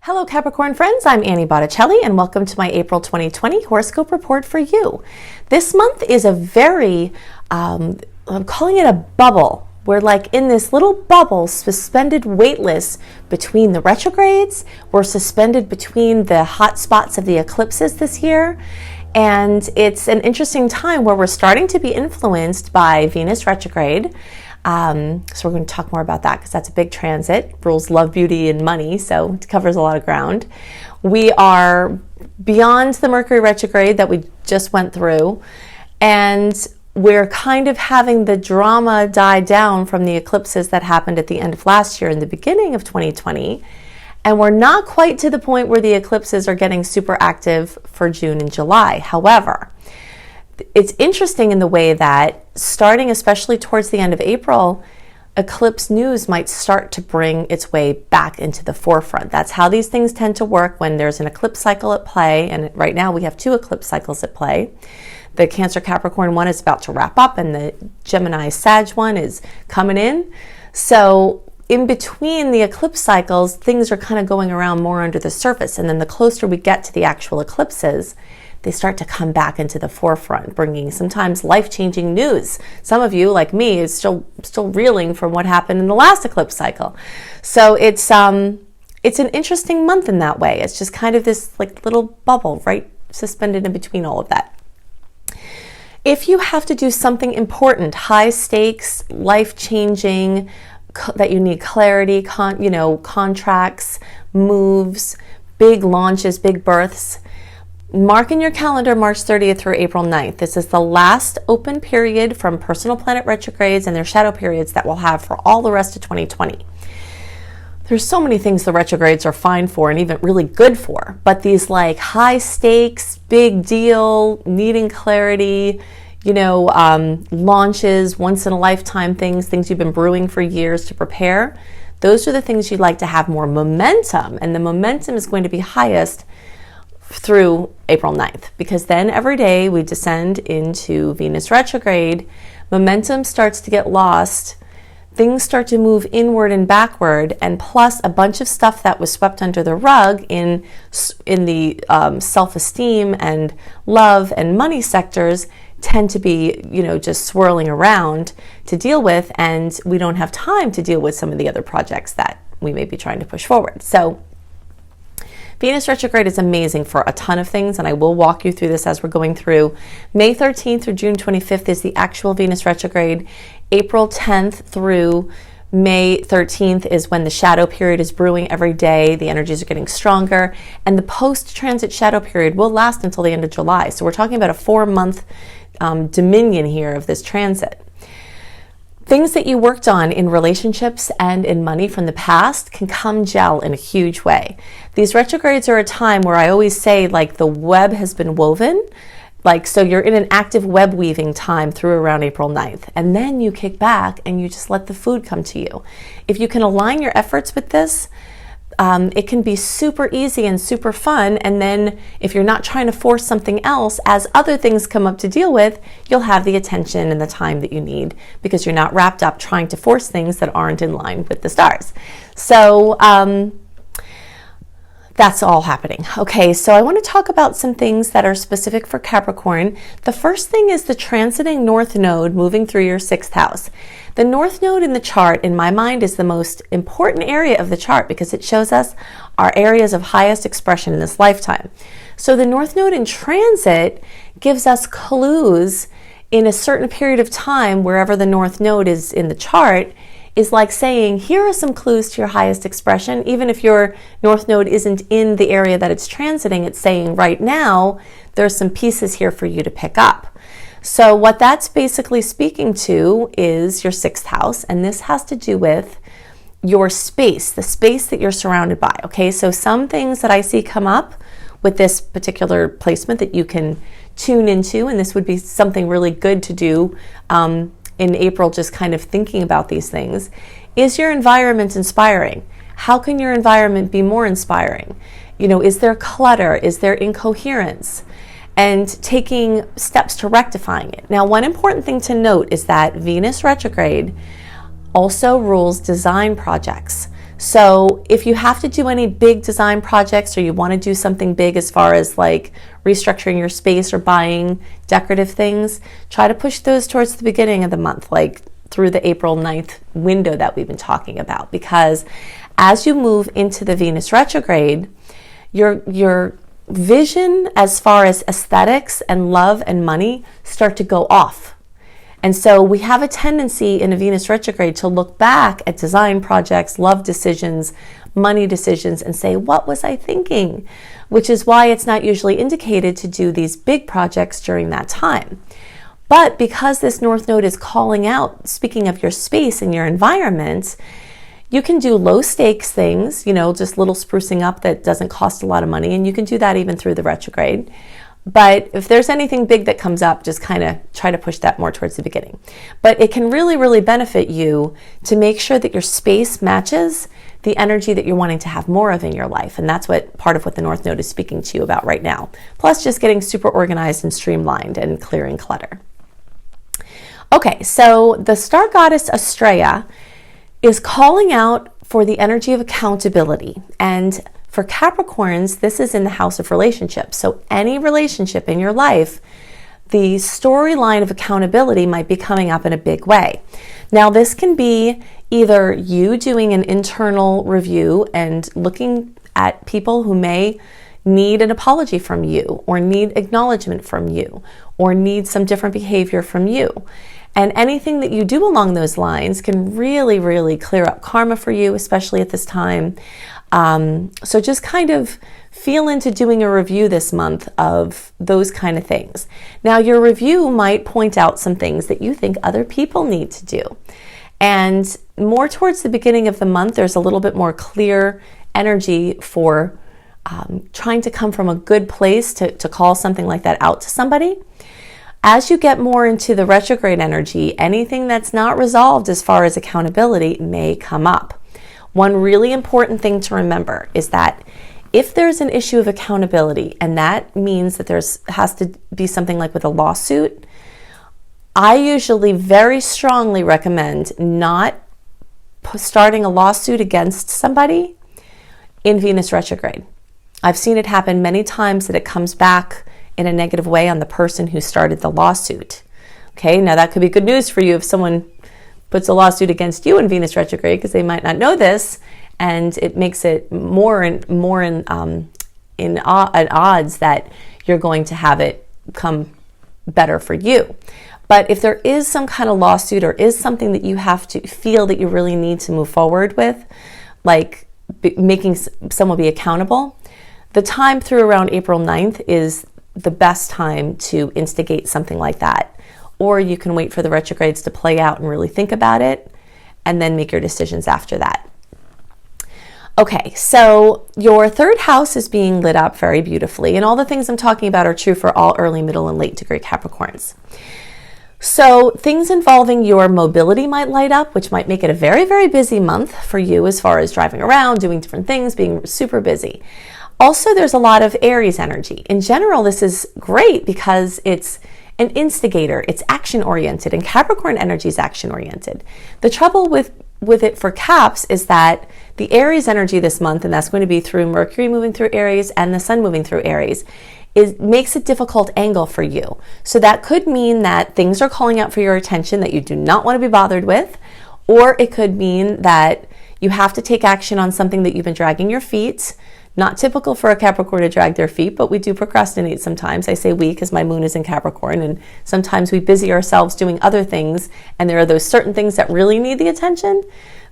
Hello Capricorn friends, I'm Annie Botticelli and welcome to my April 2020 horoscope report for you. This month is a very, I'm calling it a bubble. We're like in this little bubble, suspended weightless between the retrogrades. We're suspended between the hot spots of the eclipses this year. And it's an interesting time where we're starting to be influenced by Venus retrograde. So we're going to talk more about that because that's a big transit. Rules love, beauty, and money, so it covers a lot of ground. We are beyond the Mercury retrograde that we just went through, and we're kind of having the drama die down from the eclipses that happened at the end of last year and the beginning of 2020. And we're not quite to the point where the eclipses are getting super active for June and July. However, it's interesting in the way that starting especially towards the end of April, eclipse news might start to bring its way back into the forefront. That's how these things tend to work when there's an eclipse cycle at play. And right now we have two eclipse cycles at play. The Cancer Capricorn one is about to wrap up and the Gemini Sag one is coming in. So in between the eclipse cycles, things are kind of going around more under the surface. And then the closer we get to the actual eclipses, they start to come back into the forefront, bringing sometimes life-changing news. Some of you, like me, is still reeling from what happened in the last eclipse cycle. So it's an interesting month in that way. It's just kind of this like little bubble, right, suspended in between all of that. If you have to do something important, high stakes, life-changing, that you need clarity, contracts, moves, big launches, big births, mark in your calendar March 30th through April 9th. This is the last open period from personal planet retrogrades and their shadow periods that we'll have for all the rest of 2020. There's so many things the retrogrades are fine for and even really good for, but these like high stakes, big deal, needing clarity, launches, once in a lifetime things you've been brewing for years to prepare, those are the things you'd like to have more momentum, and the momentum is going to be highest through April 9th, because then every day we descend into Venus retrograde, momentum starts to get lost, things start to move inward and backward, and plus a bunch of stuff that was swept under the rug in the self-esteem and love and money sectors tend to be, just swirling around to deal with, and we don't have time to deal with some of the other projects that we may be trying to push forward. So Venus retrograde is amazing for a ton of things, and I will walk you through this as we're going through. May 13th through June 25th is the actual Venus retrograde. April 10th through May 13th is when the shadow period is brewing every day. The energies are getting stronger, and the post-transit shadow period will last until the end of July. So we're talking about a 4-month dominion here of this transit. Things that you worked on in relationships and in money from the past can come gel in a huge way. These retrogrades are a time where I always say like the web has been woven. So you're in an active web weaving time through around April 9th. And then you kick back and you just let the food come to you. If you can align your efforts with this, it can be super easy and super fun. And then if you're not trying to force something else, as other things come up to deal with, you'll have the attention and the time that you need because you're not wrapped up trying to force things that aren't in line with the stars. So that's all happening. Okay, so I want to talk about some things that are specific for Capricorn. The first thing is the transiting North Node moving through your 6th house. The North Node in the chart, in my mind, is the most important area of the chart because it shows us our areas of highest expression in this lifetime. So the North Node in transit gives us clues in a certain period of time, wherever the North Node is in the chart, is like saying, here are some clues to your highest expression. Even if your North Node isn't in the area that it's transiting, it's saying right now, there's some pieces here for you to pick up. So what that's basically speaking to is your 6th house, and this has to do with your space, the space that you're surrounded by, okay? So some things that I see come up with this particular placement that you can tune into, and this would be something really good to do in April, just kind of thinking about these things. Is your environment inspiring? How can your environment be more inspiring? Is there clutter? Is there incoherence? And taking steps to rectifying it. Now, one important thing to note is that Venus retrograde also rules design projects. So if you have to do any big design projects, or you want to do something big as far as like restructuring your space or buying decorative things, try to push those towards the beginning of the month, like through the April 9th window that we've been talking about. Because as you move into the Venus retrograde, your vision as far as aesthetics and love and money start to go off. And so we have a tendency in a Venus retrograde to look back at design projects, love decisions, money decisions, and say, what was I thinking? Which is why it's not usually indicated to do these big projects during that time. But because this North Node is calling out, speaking of your space and your environment, you can do low stakes things, just little sprucing up that doesn't cost a lot of money. And you can do that even through the retrograde. But if there's anything big that comes up, just kind of try to push that more towards the beginning. But it can really, really benefit you to make sure that your space matches the energy that you're wanting to have more of in your life. And that's part of what the North Node is speaking to you about right now. Plus just getting super organized and streamlined and clearing clutter. Okay, so the star goddess Astrea is calling out for the energy of accountability. And for Capricorns, this is in the house of relationships. So any relationship in your life, the storyline of accountability might be coming up in a big way. Now, this can be either you doing an internal review and looking at people who may need an apology from you, or need acknowledgement from you, or need some different behavior from you. And anything that you do along those lines can really, really clear up karma for you, especially at this time. So just kind of feel into doing a review this month of those kind of things. Now, your review might point out some things that you think other people need to do. And more towards the beginning of the month, there's a little bit more clear energy for trying to come from a good place to call something like that out to somebody. As you get more into the retrograde energy, anything that's not resolved as far as accountability may come up. One really important thing to remember is that if there's an issue of accountability, and that means that has to be something like with a lawsuit, I usually very strongly recommend not starting a lawsuit against somebody in Venus retrograde. I've seen it happen many times that it comes back in a negative way on the person who started the lawsuit. Okay, now that could be good news for you if someone puts a lawsuit against you in Venus retrograde, because they might not know this, and it makes it more and more at odds that you're going to have it come better for you. But if there is some kind of lawsuit, or is something that you have to feel that you really need to move forward with, like making someone be accountable, the time through around April 9th is the best time to instigate something like that. Or you can wait for the retrogrades to play out and really think about it, and then make your decisions after that. Okay, so your third house is being lit up very beautifully, and all the things I'm talking about are true for all early, middle, and late degree Capricorns. So things involving your mobility might light up, which might make it a very, very busy month for you as far as driving around, doing different things, being super busy. Also, there's a lot of Aries energy. In general, this is great because it's an instigator, it's action-oriented, and Capricorn energy is action-oriented. The trouble with it for Caps is that the Aries energy this month, and that's going to be through Mercury moving through Aries and the Sun moving through Aries, makes a difficult angle for you. So that could mean that things are calling out for your attention that you do not want to be bothered with, or it could mean that you have to take action on something that you've been dragging your feet. Not typical for a Capricorn to drag their feet, but we do procrastinate sometimes. I say we because my moon is in Capricorn, and sometimes we busy ourselves doing other things, and there are those certain things that really need the attention.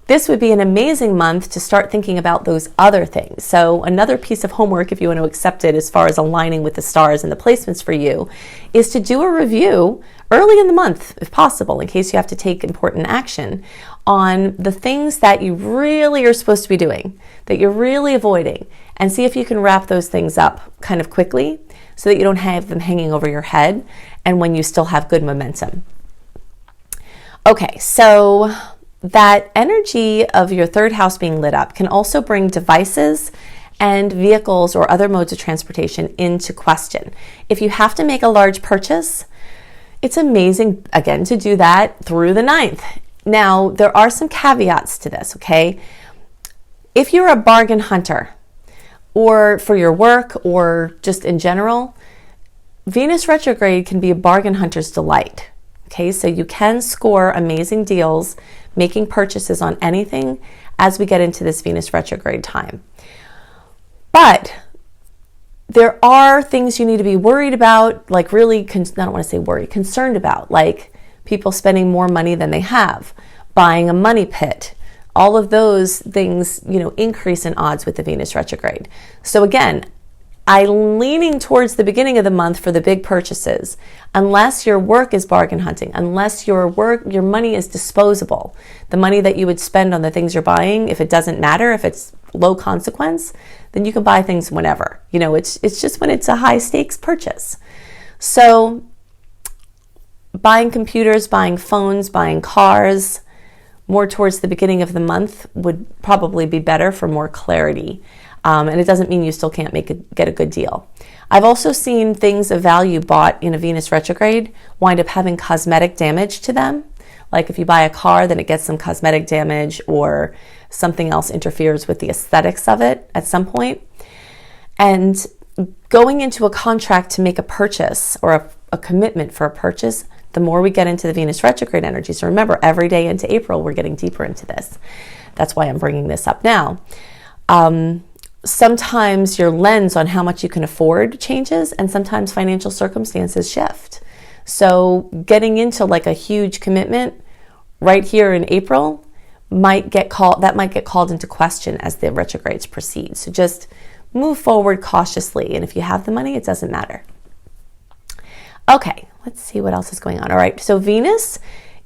This would be an amazing month to start thinking about those other things. So another piece of homework, if you want to accept it as far as aligning with the stars and the placements for you, is to do a review early in the month, if possible, in case you have to take important action on the things that you really are supposed to be doing, that you're really avoiding, and see if you can wrap those things up kind of quickly so that you don't have them hanging over your head and when you still have good momentum. Okay, so that energy of your third house being lit up can also bring devices and vehicles or other modes of transportation into question. If you have to make a large purchase, it's amazing, again, to do that through the 9th. Now, there are some caveats to this, okay? If you're a bargain hunter, or for your work, or just in general, Venus retrograde can be a bargain hunter's delight. Okay, so you can score amazing deals making purchases on anything as we get into this Venus retrograde time. But there are things you need to be worried about, like really, I don't want to say worried, concerned about, like people spending more money than they have, buying a money pit. All of those things, increase in odds with the Venus retrograde. So again, I'm leaning towards the beginning of the month for the big purchases, unless your work is bargain hunting, unless your money is disposable. The money that you would spend on the things you're buying, if it doesn't matter, if it's low consequence, then you can buy things whenever. It's just when it's a high stakes purchase. So buying computers, buying phones, buying cars, more towards the beginning of the month would probably be better for more clarity. And it doesn't mean you still can't get a good deal. I've also seen things of value bought in a Venus retrograde wind up having cosmetic damage to them. Like if you buy a car, then it gets some cosmetic damage, or something else interferes with the aesthetics of it at some point. And going into a contract to make a purchase, or a commitment for a purchase, the more we get into the Venus retrograde energy. So remember, every day into April, we're getting deeper into this. That's why I'm bringing this up now. Sometimes your lens on how much you can afford changes, and sometimes financial circumstances shift. So getting into like a huge commitment right here in April might get called into question as the retrogrades proceed. So just move forward cautiously, and if you have the money, it doesn't matter. Okay, let's see what else is going on. All right, so Venus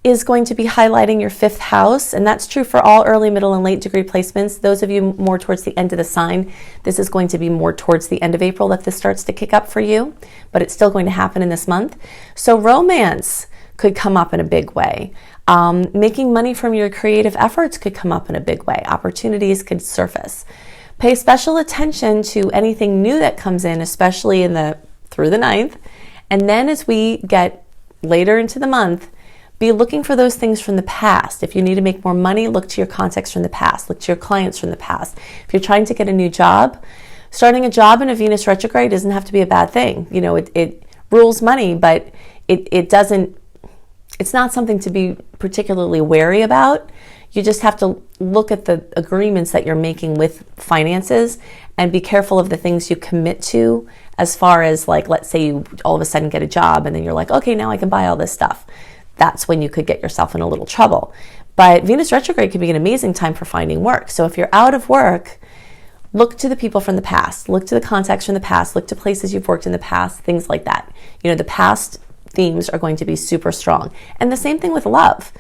is going to be highlighting your 5th house, and that's true for all early, middle, and late degree placements. Those of you more towards the end of the sign, this is going to be more towards the end of April that this starts to kick up for you, but it's still going to happen in this month. So romance could come up in a big way. Making money from your creative efforts could come up in a big way. Opportunities could surface. Pay special attention to anything new that comes in, especially through the 9th. And then as we get later into the month, be looking for those things from the past. If you need to make more money, look to your contacts from the past. Look to your clients from the past. If you're trying to get a new job, starting a job in a Venus retrograde doesn't have to be a bad thing. It rules money, but it's not something to be particularly wary about. You just have to look at the agreements that you're making with finances and be careful of the things you commit to, as far as, like, let's say you all of a sudden get a job and then you're like, okay, now I can buy all this stuff. That's when you could get yourself in a little trouble. But Venus retrograde can be an amazing time for finding work. So if you're out of work, look to the people from the past, look to the contacts from the past, look to places you've worked in the past, things like that. The past themes are going to be super strong. And the same thing with love.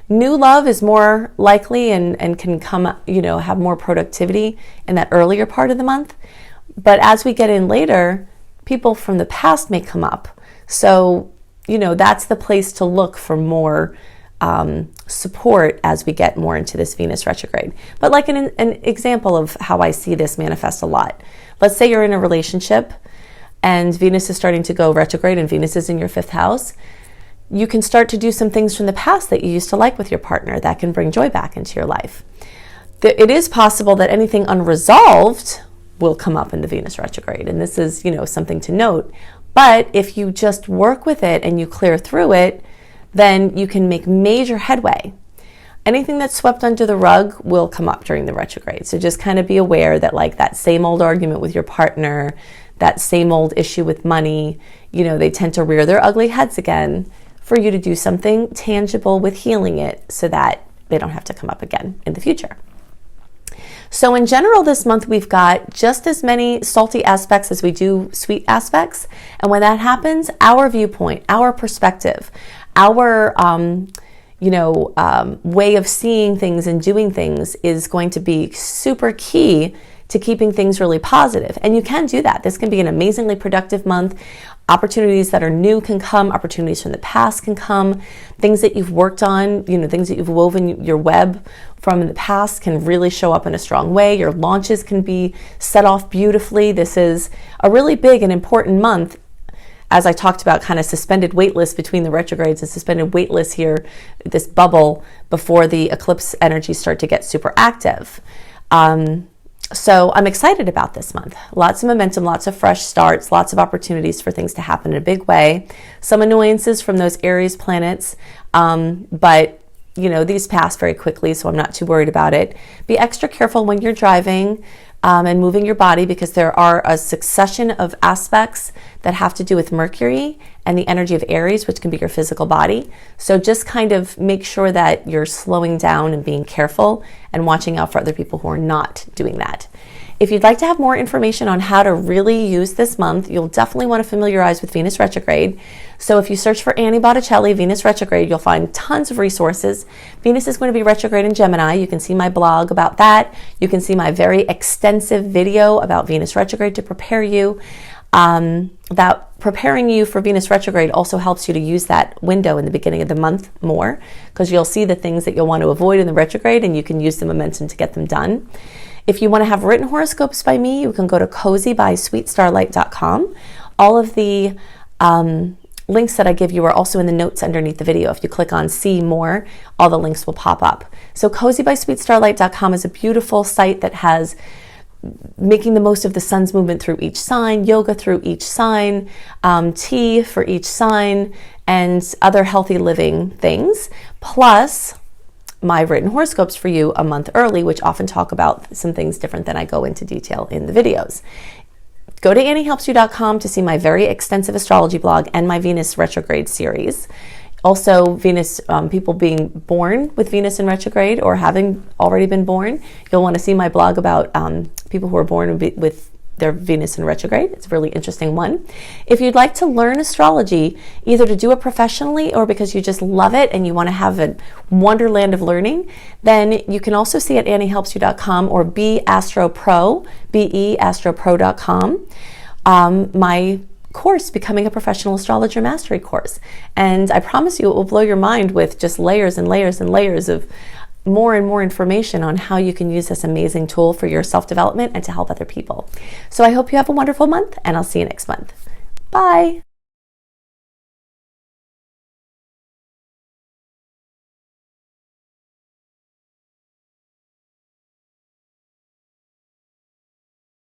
New love is more likely and can come, have more productivity in that earlier part of the month. But as we get in later, people from the past may come up. So that's the place to look for more support as we get more into this Venus retrograde. But like an example of how I see this manifest a lot. Let's say you're in a relationship and Venus is starting to go retrograde and Venus is in your 5th house. You can start to do some things from the past that you used to like with your partner that can bring joy back into your life. It is possible that anything unresolved will come up in the Venus retrograde. And this is, something to note. But if you just work with it and you clear through it, then you can make major headway. Anything that's swept under the rug will come up during the retrograde. So just kind of be aware that, like, that same old argument with your partner, that same old issue with money, they tend to rear their ugly heads again, for you to do something tangible with healing it so that they don't have to come up again in the future. So in general, this month we've got just as many salty aspects as we do sweet aspects. And when that happens, our viewpoint, our perspective, our way of seeing things and doing things is going to be super key to keeping things really positive. And you can do that. This can be an amazingly productive month. Opportunities that are new can come, opportunities from the past can come, things that you've worked on, things that you've woven your web from in the past can really show up in a strong way. Your launches can be set off beautifully. This is a really big and important month. As I talked about, kind of suspended waitlist between the retrogrades and suspended waitlist here, this bubble before the eclipse energies start to get super active. So I'm excited about this month. Lots of momentum, lots of fresh starts, lots of opportunities for things to happen in a big way. Some annoyances from those Aries planets, but these pass very quickly, so I'm not too worried about it. Be extra careful when you're driving and moving your body, because there are a succession of aspects that have to do with Mercury and the energy of Aries, which can be your physical body. So just kind of make sure that you're slowing down and being careful and watching out for other people who are not doing that. If you'd like to have more information on how to really use this month, you'll definitely want to familiarize with Venus retrograde. So if you search for Annie Botticelli, Venus retrograde, you'll find tons of resources. Venus is going to be retrograde in Gemini. You can see my blog about that. You can see my very extensive video about Venus retrograde to prepare you. That preparing you for Venus retrograde also helps you to use that window in the beginning of the month more, because you'll see the things that you'll want to avoid in the retrograde, and you can use the momentum to get them done. If you want to have written horoscopes by me, you can go to cozybysweetstarlight.com. All of the links that I give you are also in the notes underneath the video. If you click on see more, all the links will pop up. So cozybysweetstarlight.com is a beautiful site that has making the most of the sun's movement through each sign, yoga through each sign, tea for each sign, and other healthy living things, plus my written horoscopes for you a month early, which often talk about some things different than I go into detail in the videos. Go to anniehelpsyou.com to see my very extensive astrology blog and my Venus retrograde series. Also, Venus, people being born with Venus in retrograde or having already been born, you'll want to see my blog about people who are born with their Venus in retrograde. It's a really interesting one. If you'd like to learn astrology, either to do it professionally or because you just love it and you want to have a wonderland of learning, then you can also see at anniehelpsyou.com or beastropro, beastropro.com, my course, Becoming a Professional Astrologer Mastery course. And I promise you it will blow your mind with just layers and layers and layers of more and more information on how you can use this amazing tool for your self-development and to help other people. So I hope you have a wonderful month, and I'll see you next month. Bye.